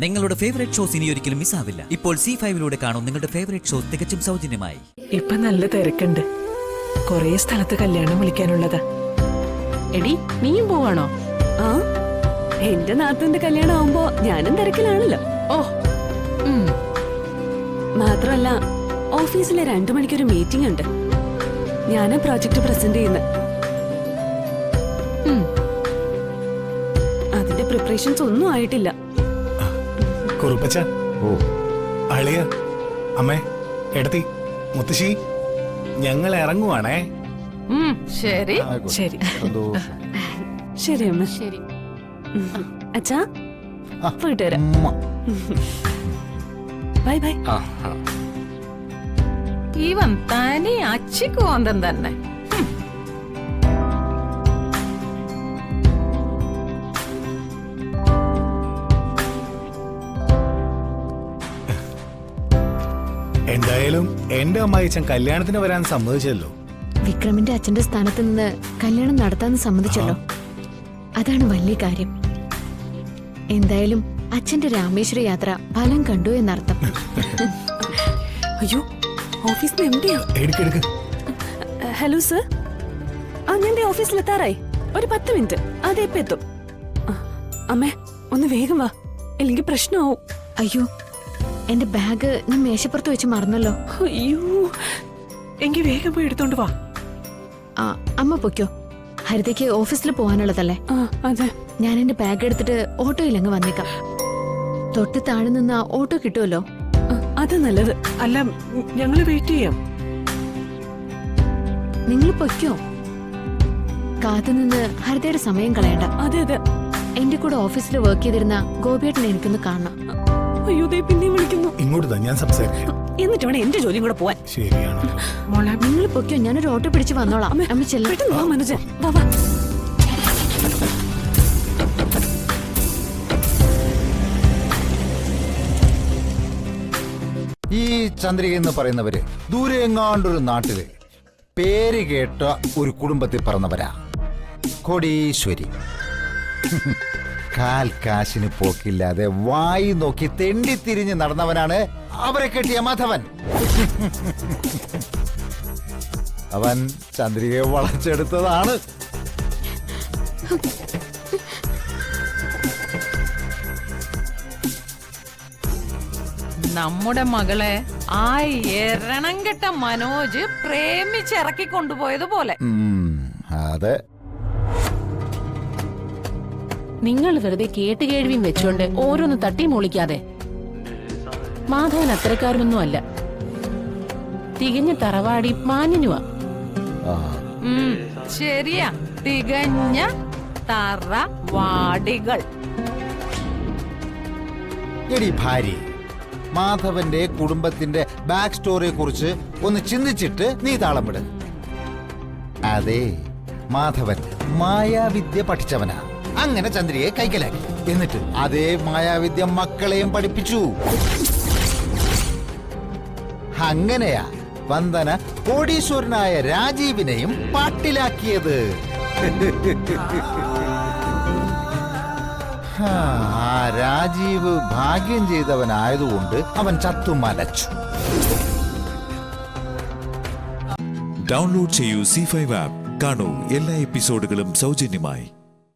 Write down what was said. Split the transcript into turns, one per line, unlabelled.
നിങ്ങളുടെ favourite shows ഇനി ഒരിക്കലും മിസ്സാവില്ല. ഇപ്പോൾ C5 കാണും നിങ്ങളുടെ ഫേവറേറ്റ് ഷോസ് തികച്ചും സൗജന്യമായി.
ഇപ്പൊ നല്ല തിരക്കുണ്ട്. കൊറേ സ്ഥലത്ത് കല്യാണം വിളിക്കാനുള്ളതാ.
എടി നീയും പോവാണോ?
ആ, എന്റെ നാത്തൂന്റെ കല്യാണം ആവുമ്പോ ഞാനും തിരക്കിലാണല്ലോ.
ഓ,
മാത്രമല്ല ഓഫീസിലെ 2 മണിക്കൊരു മീറ്റിംഗ് ഉണ്ട്. ഞാനാ പ്രോജക്ട് പ്രസന്റ് ചെയ്യുന്നത്. അതിന്റെ പ്രിപ്പറേഷൻസ് ഒന്നും ആയിട്ടില്ല.
കുറുപ്പച്ച, അളിയ, അമ്മേ, എടത്തി, മുത്തശ്ശി, ഞങ്ങൾ ഇറങ്ങുവാണേ.
ശരി
ശരി
ശരി അമ്മ.
ശരി.
അച്ഛാ, പോയിട്ട് വരാം. Bye bye.
ഇവൻ തനി അച്ചിക്കോന്തൻ തന്നെ.
എന്തായാലും എന്റെ അമ്മായിച്ചൻ കല്യാണത്തിന് വരാൻ സമ്മതിച്ചല്ലോ.
വിക്രമിന്റെ അച്ഛന്റെ സ്ഥാനത്ത് നിന്ന് കല്യാണം നടത്താന്ന് സമ്മതിച്ചല്ലോ. അതാണ് വലിയ കാര്യം. എന്തായാലും അച്ഛന്റെ രാമേശ്വര യാത്ര ഫലം കണ്ടു എന്നർത്ഥം.
അയ്യോ, ഓഫീസിൽ എംഡിയാ.
എടുക്കെടുക്ക്.
ഹലോ സർ, ആ ഞാൻ ഓഫീസിലെത്താറായി. ഒരു 10 മിനിറ്റ് അതെപ്പോ എത്തും. അമ്മേ, ഒന്ന് വേഗം വാ, ഇല്ലെങ്കിൽ പ്രശ്നമാവും.
അയ്യോ, എന്റെ ബാഗ് ഞാൻ മേശപ്പുറത്ത് വെച്ച് മറന്നല്ലോ.
അയ്യോ,
എങ്കി വേഗം പോയി എടുത്തോണ്ട് വാ.
ആ, അമ്മ പൊയ്ക്കോ. ഹരിതയ്ക്ക് ഓഫീസിൽ പോകാനുള്ളതല്ലേ.
അതെ.
ഞാൻ എന്റെ ബാഗ് എടുത്തിട്ട് ഓട്ടോയിൽ അങ്ങ് വന്നേക്കാം. തൊട്ട് താഴെ നിന്ന് ഓട്ടോ കിട്ടുമല്ലോ.
അത് നല്ലത്.
അല്ല, ഞങ്ങള് വെയിറ്റ് ചെയ്യാം.
നിങ്ങൾ പൊയ്ക്കോ. കാത്തുനിന്ന് ഹരിതയുടെ സമയം കളയണ്ട.
അതെ അതെ.
എന്റെ കൂടെ ഓഫീസിൽ വർക്ക് ചെയ്തിരുന്ന ഗോപിയേട്ടനെ എനിക്കൊന്ന് കാണണം.
അയ്യോ, ദേ പിന്നെ വിളിക്കുന്നു.
ഇങ്ങോട്ട് തന്നെ ഞാൻ സംസാരിക്കാം.
എന്നിട്ട് വേണം എന്റെ ജോലിയും കൂടെ പോവാൻ.
ശരിയാണോ
മോളെ,
നിങ്ങൾ പൊയ്ക്കോ, ഞാനൊരു ഓട്ടോ പിടിച്ച് വന്നോളാം. അമ്മ ചെല്ലാം.
പെട്ടെന്ന് വാ മനോജ്, വാ വാ.
ഈ ചന്ദ്രിക എന്ന് പറയുന്നവര് ദൂരെ എങ്ങാണ്ടൊരു നാട്ടില് പേര് കേട്ട ഒരു കുടുംബത്തിൽ പറഞ്ഞവരാ. കോടീശ്വരി. കാൽ കാശിന് പോക്കില്ലാതെ വായി നോക്കി തെണ്ടിത്തിരിഞ്ഞ് നടന്നവനാണ് അവരെ കെട്ടിയ മാധവൻ. അവൻ ചന്ദ്രികയെ വളച്ചെടുത്തതാണ്.
നമ്മുടെ മകളെ ആ എരണം കെട്ട മനോജ് പ്രേമിച്ചിറക്കി കൊണ്ടുപോയതുപോലെ.
അതെ.
നിങ്ങൾ വെറുതെ കേട്ടുകേഴ്വിയും വെച്ചോണ്ട് ഓരോന്ന് തട്ടി മൂളിക്കാതെ. മാധവൻ അത്തരക്കാരനൊന്നും അല്ല. തികഞ്ഞ തറവാടി മാന്യനുവാ.
ശരിയാ, തികഞ്ഞ തറവാടികൾ.
എടി ഭാര്യ, മാധവന്റെ കുടുംബത്തിന്റെ ബാക്ക് സ്റ്റോറിയെ കുറിച്ച് ഒന്ന് ചിന്തിച്ചിട്ട് നീ താളം വിട്. അതെ, മാധവൻ മായാവിദ്യ പഠിച്ചവനാ. അങ്ങനെ ചന്ദ്രികയെ കൈക്കലാക്കി. എന്നിട്ട് അതേ മായാവിദ്യ മക്കളെയും പഠിപ്പിച്ചു. അങ്ങനെയാ വന്ദന കോടീശ്വരനായ രാജീവിനെയും പാട്ടിലാക്കിയത്. ആ രാജീവ് ഭാഗ്യം ചെയ്തവനായതുകൊണ്ട് അവൻ ചത്തുമലച്ചു.
ഡൗൺലോഡ് ചെയ്യൂ C5 ആപ്പ്. കാണൂ എല്ലാ എപ്പിസോഡുകളും സൗജന്യമായി.